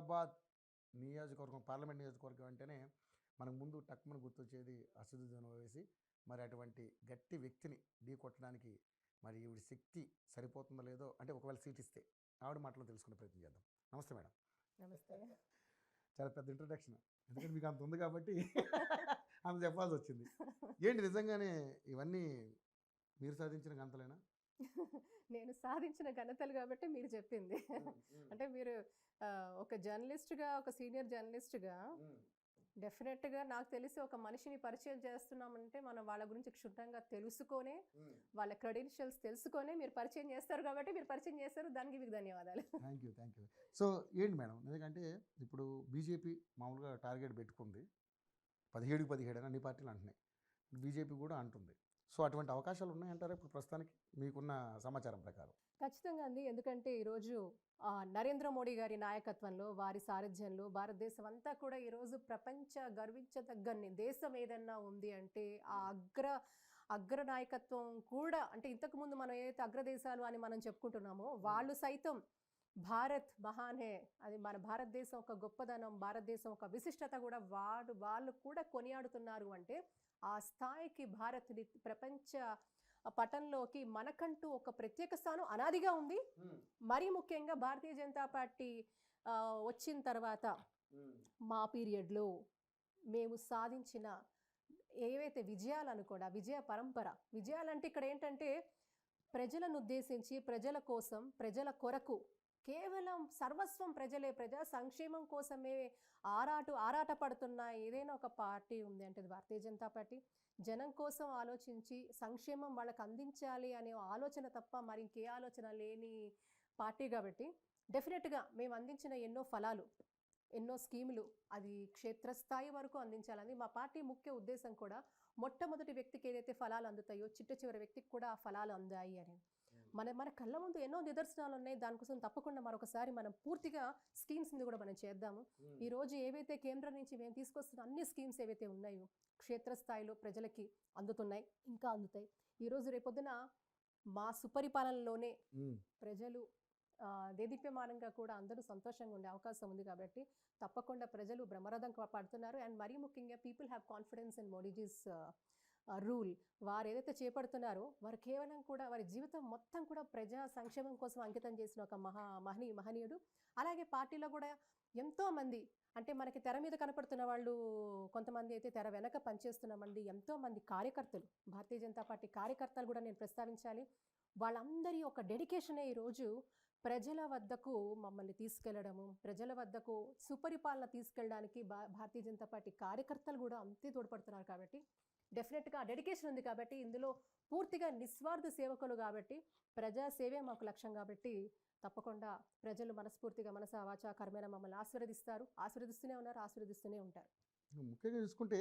హైదరాబాద్ నియోజకవర్గం, పార్లమెంట్ నియోజకవర్గం అంటేనే మనకు ముందు టక్కుమని గుర్తొచ్చేది అసదుద్దీన్ ఓవైసీ. మరి అటువంటి గట్టి వ్యక్తిని ఢీ కొట్టడానికి మరి ఈవిడ శక్తి సరిపోతుందో లేదో, అంటే ఒకవేళ సీట్ ఇస్తే ఆవిడ మాటలో తెలుసుకునే ప్రయత్నం చేద్దాం. నమస్తే మేడం. నమస్తే. చాలా పెద్ద ఇంట్రొడక్షన్, ఎందుకంటే మీకు అంత ఉంది కాబట్టి అంత చెప్పాల్సి వచ్చింది. ఏంటి నిజంగానే ఇవన్నీ మీరు సాధించిన గంతలేనా? నేను సాధించిన ఘనతలు కాబట్టి మీరు చెప్పింది. అంటే మీరు ఒక జర్నలిస్ట్గా, ఒక సీనియర్ జర్నలిస్ట్గా డెఫినెట్గా నాకు తెలిసి ఒక మనిషిని పరిచయం చేస్తున్నామంటే మనం వాళ్ళ గురించి క్షుణ్ణంగా తెలుసుకొనే, వాళ్ళ క్రెడెన్షియల్స్ తెలుసుకొనే మీరు పరిచయం చేస్తారు కాబట్టి మీరు పరిచయం చేస్తారు. దానికి మీకు ధన్యవాదాలు. Thank you, thank you. So ఏంటి మేడం, ఎందుకంటే ఇప్పుడు బీజేపీ మామూలుగా టార్గెట్ పెట్టుకుంది 17కి 17 అని అన్ని పార్టీలు అంటున్నాయి, బీజేపీ కూడా అంటుంది. సో అటువంటి అవకాశాలు ఉన్నాయంటారా ఇప్పుడు ప్రస్తుతానికి మీకున్న సమాచారం ప్రకారం? ఖచ్చితంగా అండి. ఎందుకంటే ఈరోజు నరేంద్ర మోడీ గారి నాయకత్వంలో, వారి సారథ్యంలో భారతదేశం అంతా కూడా ఈరోజు ప్రపంచ గర్వించదగ్గని దేశం ఏదన్నా ఉంది అంటే ఆ అగ్ర నాయకత్వం కూడా, అంటే ఇంతకుముందు మనం ఏదైతే అగ్రదేశాలు అని మనం చెప్పుకుంటున్నామో వాళ్ళు సైతం భారత్ మహాన్ హే, అది మన భారతదేశం ఒక గొప్పదనం, భారతదేశం ఒక విశిష్టత కూడా వాళ్ళు కూడా కొనియాడుతున్నారు. అంటే ఆ స్థాయికి భారత్ని ప్రపంచ పటంలోకి మనకంటూ ఒక ప్రత్యేక స్థానం అనాదిగా ఉంది. మరీ ముఖ్యంగా భారతీయ జనతా పార్టీ వచ్చిన తర్వాత మా పీరియడ్లో మేము సాధించిన ఏవైతే విజయాలను కూడా, విజయ పరంపర, విజయాలంటే ఇక్కడ ఏంటంటే ప్రజలను ఉద్దేశించి, ప్రజల కోసం, ప్రజల కొరకు, కేవలం సర్వస్వం ప్రజలే, ప్రజా సంక్షేమం కోసమే ఆరాట పడుతున్న ఏదైనా ఒక పార్టీ ఉంది అంటే అది భారతీయ జనతా పార్టీ. జనం కోసం ఆలోచించి సంక్షేమం వాళ్ళకి అందించాలి అనే ఆలోచన తప్ప మరి ఇంకే ఆలోచన లేని పార్టీ కాబట్టి డెఫినెట్గా మేము అందించిన ఎన్నో ఫలాలు, ఎన్నో స్కీములు అది క్షేత్రస్థాయి వరకు అందించాలని మా పార్టీ ముఖ్య ఉద్దేశం కూడా. మొట్టమొదటి వ్యక్తికి ఏదైతే ఫలాలు అందుతాయో చిట్ట చివరి వ్యక్తికి కూడా ఆ ఫలాలు అందాయి అని మన కళ్ళ ముందు ఎన్నో నిదర్శనాలు ఉన్నాయి. దానికోసం తప్పకుండా మరొకసారి మనం పూర్తిగా స్కీమ్స్ని కూడా మనం చేద్దాము. ఈరోజు ఏవైతే కేంద్రం నుంచి మేము తీసుకొస్తున్న అన్ని స్కీమ్స్ ఏవైతే ఉన్నాయో క్షేత్రస్థాయిలో ప్రజలకి అందుతున్నాయి, ఇంకా అందుతాయి. ఈరోజు రేపొద్దున మా సుపరిపాలనలోనే ప్రజలు దేదీప్యమానంగా కూడా అందరూ సంతోషంగా ఉండే అవకాశం ఉంది కాబట్టి తప్పకుండా ప్రజలు బ్రహ్మరథం పడుతున్నారు. అండ్ మరీ ముఖ్యంగా పీపుల్ హ్యావ్ కాన్ఫిడెన్స్ ఇన్ మోడీజీస్ రూల్. వారు ఏదైతే చేపడుతున్నారో వారు కేవలం కూడా వారి జీవితం మొత్తం కూడా ప్రజా సంక్షేమం కోసం అంకితం చేసిన ఒక మహనీయుడు. అలాగే పార్టీలో కూడా ఎంతోమంది, అంటే మనకి తెర మీద కనపడుతున్న వాళ్ళు కొంతమంది అయితే తెర వెనక పనిచేస్తున్నామండి, ఎంతోమంది కార్యకర్తలు, భారతీయ జనతా పార్టీ కార్యకర్తలు కూడా నేను ప్రస్తావించాలి. వాళ్ళందరి ఒక డెడికేషనే ఈరోజు ప్రజల వద్దకు మమ్మల్ని తీసుకెళ్లడము, ప్రజల వద్దకు సుపరిపాలన తీసుకెళ్ళడానికి భారతీయ జనతా పార్టీ కార్యకర్తలు కూడా అంతే తోడ్పడుతున్నారు. కాబట్టి డెఫినెట్గా డెడికేషన్ ఉంది కాబట్టి ఇందులో పూర్తిగా నిస్వార్థ సేవకులు కాబట్టి ప్రజాసేవే మాకు లక్ష్యం కాబట్టి తప్పకుండా ప్రజలు మనస్ఫూర్తిగా మనస వాచా కర్మేణ మమ్మల్ని ఆశీర్వదిస్తూనే ఉన్నారు, ఆశీర్వదిస్తూనే ఉంటారు. ముఖ్యంగా చూసుకుంటే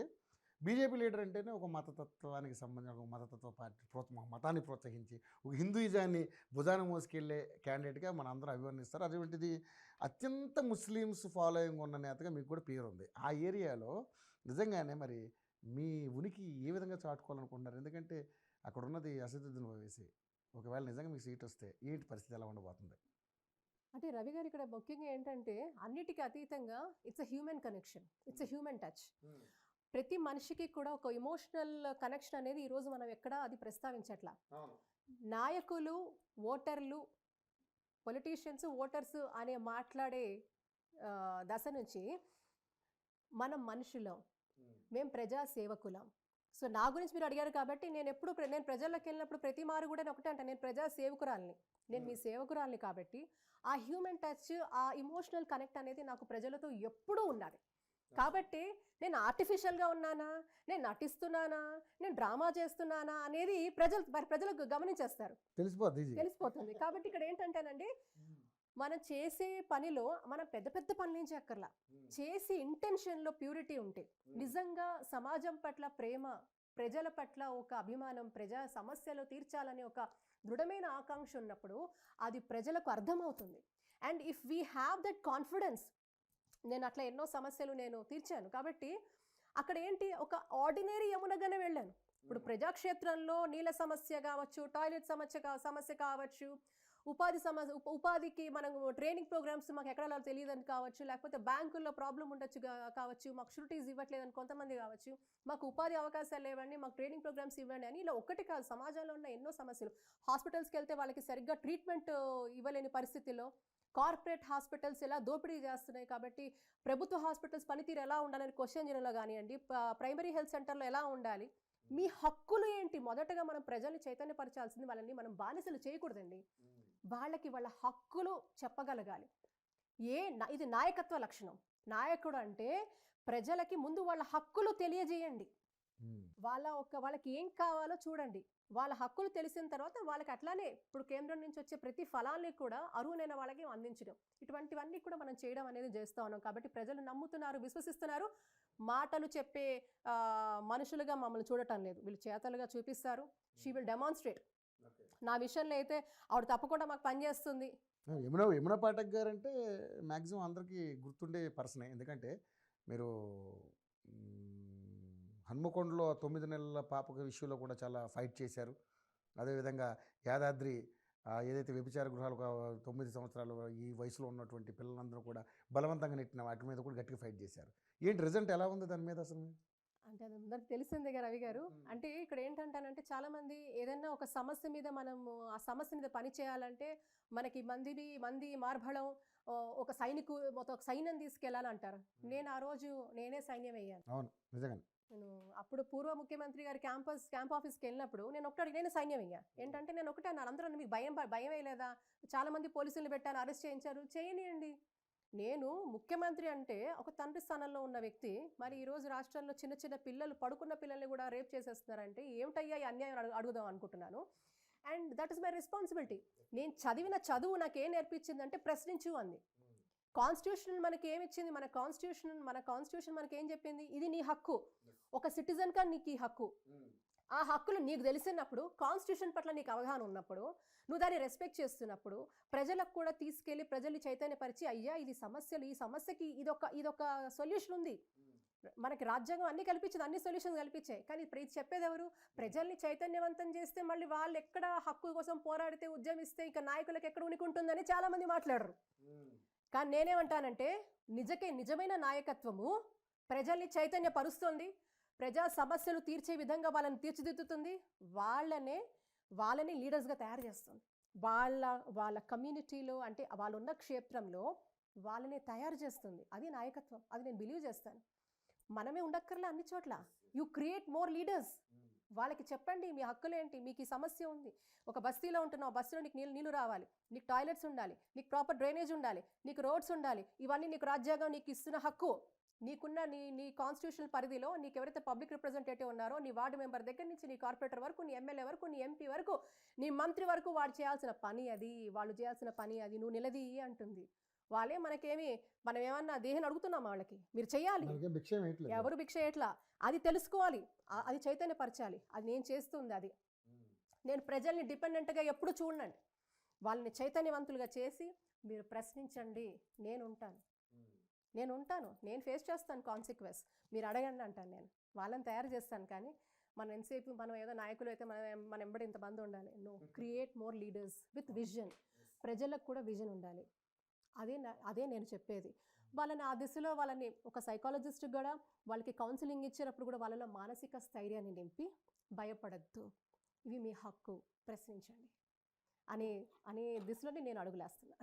బీజేపీ లీడర్ అంటేనే ఒక మతతత్వానికి సంబంధించిన ఒక మతతత్వ పార్టీ, మతాన్ని ప్రోత్సహించి ఒక హిందూయిజాన్ని భుజాన మోసుకెళ్లే క్యాండిడేట్గా మన అందరూ అభివర్ణిస్తారు. అటువంటిది అత్యంత ముస్లిమ్స్ ఫాలోయింగ్ ఉన్న నేతగా మీకు కూడా పేరు ఉంది. ఆ ఏరియాలో నిజంగానే మరి మీ ఉనికి ఏ విధంగా చాటుకోవాలనుకుంటున్నారు? ఎందుకంటే అక్కడ ఉన్నది అసదుద్దీన్ ఓవైసీ. ఒకవేళ నిజంగా మీకు సీట్ వస్తే ఏంటి పరిస్థితి ఎలా ఉండబోతుంది? అంటే రవి గారు ఇక్కడ ముఖ్యంగా ఏంటంటే అన్నిటికీ అతీతంగా it's a human connection, it's a human touch. ప్రతి మనిషికి కూడా ఒక ఎమోషనల్ కనెక్షన్ అనేది ఈరోజు మనం ఎక్కడా అది ప్రస్తావించట్లా. నాయకులు, ఓటర్లు, పొలిటీషియన్స్, ఓటర్స్ అనే మాట్లాడే దశ నుంచి మనం మనుషులం, మేము ప్రజా సేవకులం. సో నా గురించి మీరు అడిగారు కాబట్టి నేను ప్రజల్లోకి వెళ్ళినప్పుడు ప్రతి మారు కూడా ఒకటే అంటే నేను ప్రజా సేవకురాల్ని, నేను మీ సేవకురాల్ని. కాబట్టి ఆ హ్యూమన్ టచ్, ఆ ఇమోషనల్ కనెక్ట్ అనేది నాకు ప్రజలతో ఎప్పుడూ ఉండాలి. కాబట్టి నేను ఆర్టిఫిషియల్గా ఉన్నానా, నేను నటిస్తున్నానా, నేను డ్రామా చేస్తున్నానా అనేది ప్రజలకు గమనించేస్తారు, తెలిసిపోతుంది. కాబట్టి ఇక్కడ ఏంటంటేనండి మనం చేసే పనిలో మనం పెద్ద పెద్ద పనులు ఏం చేయక్కర్లా, చేసే ఇంటెన్షన్లో ప్యూరిటీ ఉంటే, నిజంగా సమాజం పట్ల ప్రేమ, ప్రజల పట్ల ఒక అభిమానం, ప్రజా సమస్యలు తీర్చాలనే ఒక దృఢమైన ఆకాంక్ష ఉన్నప్పుడు అది ప్రజలకు అర్థమవుతుంది. And if we have that confidence, నేను అట్లా ఎన్నో సమస్యలు నేను తీర్చాను కాబట్టి అక్కడ ఏంటి ఒక ఆర్డినరీ యమునగానే వెళ్ళాను. ఇప్పుడు ప్రజాక్షేత్రంలో నీళ్ళ సమస్య కావచ్చు, టాయిలెట్ సమస్య కావచ్చు, ఉపాధికి మనం ట్రైనింగ్ ప్రోగ్రామ్స్ మాకు ఎక్కడ తెలియదని కావచ్చు, లేకపోతే బ్యాంకుల్లో ప్రాబ్లం ఉండొచ్చు కావచ్చు, మాకు షూరిటీస్ ఇవ్వట్లేదని కొంతమంది కావచ్చు, మాకు ఉపాధి అవకాశాలు లేవండి, మాకు ట్రైనింగ్ ప్రోగ్రామ్స్ ఇవ్వండి అని. ఇలా ఒకటి కాదు, సమాజంలో ఉన్న ఎన్నో సమస్యలు. హాస్పిటల్స్కి వెళ్తే వాళ్ళకి సరిగ్గా ట్రీట్మెంట్ ఇవ్వలేని పరిస్థితుల్లో కార్పొరేట్ హాస్పిటల్స్ ఎలా దోపిడీ చేస్తున్నాయి. కాబట్టి ప్రభుత్వ హాస్పిటల్స్ పనితీరు ఎలా ఉండాలని క్వశ్చన్ చేయడంలో కానివ్వండి, ప్రైమరీ హెల్త్ సెంటర్లో ఎలా ఉండాలి, మీ హక్కులు ఏంటి, మొదటగా మనం ప్రజల్ని చైతన్యపరచాల్సింది. వాళ్ళని మనం బానిసలు చేయకూడదండి, వాళ్ళకి వాళ్ళ హక్కులు చెప్పగలగాలి. ఇది నాయకత్వ లక్షణం. నాయకుడు అంటే ప్రజలకి ముందు వాళ్ళ హక్కులు తెలియజేయండి, వాళ్ళకి ఏం కావాలో చూడండి. వాళ్ళ హక్కులు తెలిసిన తర్వాత వాళ్ళకి అట్లానే ఇప్పుడు కేంద్రం నుంచి వచ్చే ప్రతి ఫలాన్ని కూడా అర్హులైన వాళ్ళకి అందించడం, ఇటువంటివన్నీ కూడా మనం చేయడం అనేది చేస్తూ ఉన్నాం. కాబట్టి ప్రజలు నమ్ముతున్నారు, విశ్వసిస్తున్నారు. మాటలు చెప్పే మనుషులుగా మమ్మల్ని చూడటం లేదు, వీళ్ళు చేతలుగా చూపిస్తారు. She will demonstrate. నా విషయంలో అయితే ఆవిడ తప్పకుండా మాకు పనిచేస్తుంది. యమున పాఠక్ గారు అంటే మ్యాక్సిమం అందరికీ గుర్తుండే పర్సనే. ఎందుకంటే మీరు హన్మకొండలో 9 నెలల పాప విషయంలో కూడా చాలా ఫైట్ చేశారు. అదేవిధంగా యాదాద్రి ఏదైతే వ్యభిచార గృహాలు 9 సంవత్సరాలు ఈ వయసులో ఉన్నటువంటి పిల్లలందరూ కూడా బలవంతంగా నెట్టిన వాటి మీద కూడా గట్టిగా ఫైట్ చేశారు. ఏంటి రిజల్ట్ ఎలా ఉంది దాని మీద అసలు? అంటే అది అందరికి తెలిసిందే కదా రవి గారు. అంటే ఇక్కడ ఏంటంటానంటే చాలామంది ఏదైనా ఒక సమస్య మీద మనము ఆ సమస్య మీద పని చేయాలంటే మనకి మంది మార్బలం ఒక సైన్యం తీసుకెళ్ళాలంటారు. నేను ఆ రోజు నేనే సైన్యం అయ్యాను. అవును, నిజంగా. నేను అప్పుడు పూర్వ ముఖ్యమంత్రి గారి క్యాంప్ ఆఫీస్కి వెళ్ళినప్పుడు నేను సైన్యం అయ్యా. ఏంటంటే నేను ఒకటే అన్నాను, అందరూ మీకు భయం వేయలేదా, చాలా మంది పోలీసులు పెట్టాను, అరెస్ట్ చేయించారు, చేయనియండి. నేను ముఖ్యమంత్రి అంటే ఒక తండ్రి స్థానంలో ఉన్న వ్యక్తి, మరి ఈరోజు రాష్ట్రంలో చిన్న చిన్న పిల్లలు, పడుకున్న పిల్లల్ని కూడా రేప్ చేసేస్తున్నారంటే ఏమిటయ్యా ఈ అన్యాయం అడుగుదాం అనుకుంటున్నాను. And that is my responsibility. నేను చదివిన చదువు నాకు ఏం నేర్పించిందంటే ప్రశ్నించు అంది. కాన్స్టిట్యూషన్ మనకి ఏమిచ్చింది, మన కాన్స్టిట్యూషన్ మనకి ఏం చెప్పింది, ఇది నీ హక్కు, ఒక సిటిజన్గా నీకు ఈ హక్కు. ఆ హక్కులు నీకు తెలిసినప్పుడు, కాన్స్టిట్యూషన్ పట్ల నీకు అవగాహన ఉన్నప్పుడు, నువ్వు దాన్ని రెస్పెక్ట్ చేస్తున్నప్పుడు, ప్రజలకు కూడా తీసుకెళ్ళి ప్రజల్ని చైతన్యపరిచి, అయ్యా ఇది సమస్యలు, ఈ సమస్యకి ఇదొక సొల్యూషన్ ఉంది. మనకి రాజ్యాంగం అన్ని కల్పించింది, అన్ని సొల్యూషన్స్ కల్పించాయి. కానీ ఇప్పుడు చెప్పేది ఎవరు? ప్రజల్ని చైతన్యవంతం చేస్తే మళ్ళీ వాళ్ళు ఎక్కడ హక్కు కోసం పోరాడితే, ఉద్యమిస్తే ఇక నాయకులకు ఎక్కడ ఉనికుంటుందని చాలా మంది మాట్లాడరు. కానీ నేనేమంటానంటే నిజమైన నాయకత్వము ప్రజల్ని చైతన్యపరుస్తుంది, ప్రజా సమస్యలు తీర్చే విధంగా వాళ్ళని తీర్చిదిద్దుతుంది, వాళ్ళని లీడర్స్గా తయారు చేస్తుంది. వాళ్ళ కమ్యూనిటీలో అంటే వాళ్ళు ఉన్న క్షేత్రంలో వాళ్ళని తయారు చేస్తుంది. అది నాయకత్వం, అది నేను బిలీవ్ చేస్తాను. మనమే ఉండక్కర్లే అన్ని చోట్ల. You create more leaders. వాళ్ళకి చెప్పండి మీ హక్కులేంటి, మీకు ఈ సమస్య ఉంది, ఒక బస్తీలో ఉంటున్నావు, బస్తీలో నీకు నీళ్ళు రావాలి, నీకు టాయిలెట్స్ ఉండాలి, నీకు ప్రాపర్ డ్రైనేజ్ ఉండాలి, నీకు రోడ్స్ ఉండాలి, ఇవన్నీ నీకు రాజ్యాంగం నీకు ఇస్తున్న హక్కు. నీకున్న నీ కాన్స్టిట్యూషనల్ పరిధిలో నీకు ఎవరైతే పబ్లిక్ రిప్రజెంటేటివ్ ఉన్నారో, నీ వార్డు మెంబర్ దగ్గర నుంచి నీ కార్పొరేటర్ వరకు, నీ ఎమ్మెల్యే వరకు, నీ ఎంపీ వరకు, నీ మంత్రి వరకు వాళ్ళు చేయాల్సిన పని అది నువ్వు నిలదీయి అంటుంది. వాళ్ళే మనం ఏమన్నా దేహాన్ని అడుగుతున్నాం, వాళ్ళకి మీరు చెయ్యాలి, ఎవరు భిక్ష ఎట్లా అది తెలుసుకోవాలి, అది చైతన్యపరచాలి. అది నేను చేస్తుంది. అది నేను ప్రజల్ని డిపెండెంట్గా ఎప్పుడు చూడండి, వాళ్ళని చైతన్యవంతులుగా చేసి మీరు ప్రశ్నించండి, నేను ఉంటాను, నేను ఫేస్ చేస్తాను కాన్సిక్వెన్స్, మీరు అడగండి అంటాను. నేను వాళ్ళని తయారు చేస్తాను. కానీ మనం ఏదో నాయకులు అయితే మన ఎంబడి ఇంతమంది ఉండాలి. No, create more leaders with vision. ప్రజలకు కూడా విజన్ ఉండాలి. అదే నేను చెప్పేది. వాళ్ళని ఆ దిశలో వాళ్ళని ఒక సైకాలజిస్ట్ కూడా వాళ్ళకి కౌన్సిలింగ్ ఇచ్చేటప్పుడు కూడా వాళ్ళలో మానసిక స్థైర్యాన్ని నింపి, భయపడద్దు, ఇవి మీ హక్కు, ప్రశ్నించండి అనే దిశలోనే నేను అడుగులేస్తున్నా.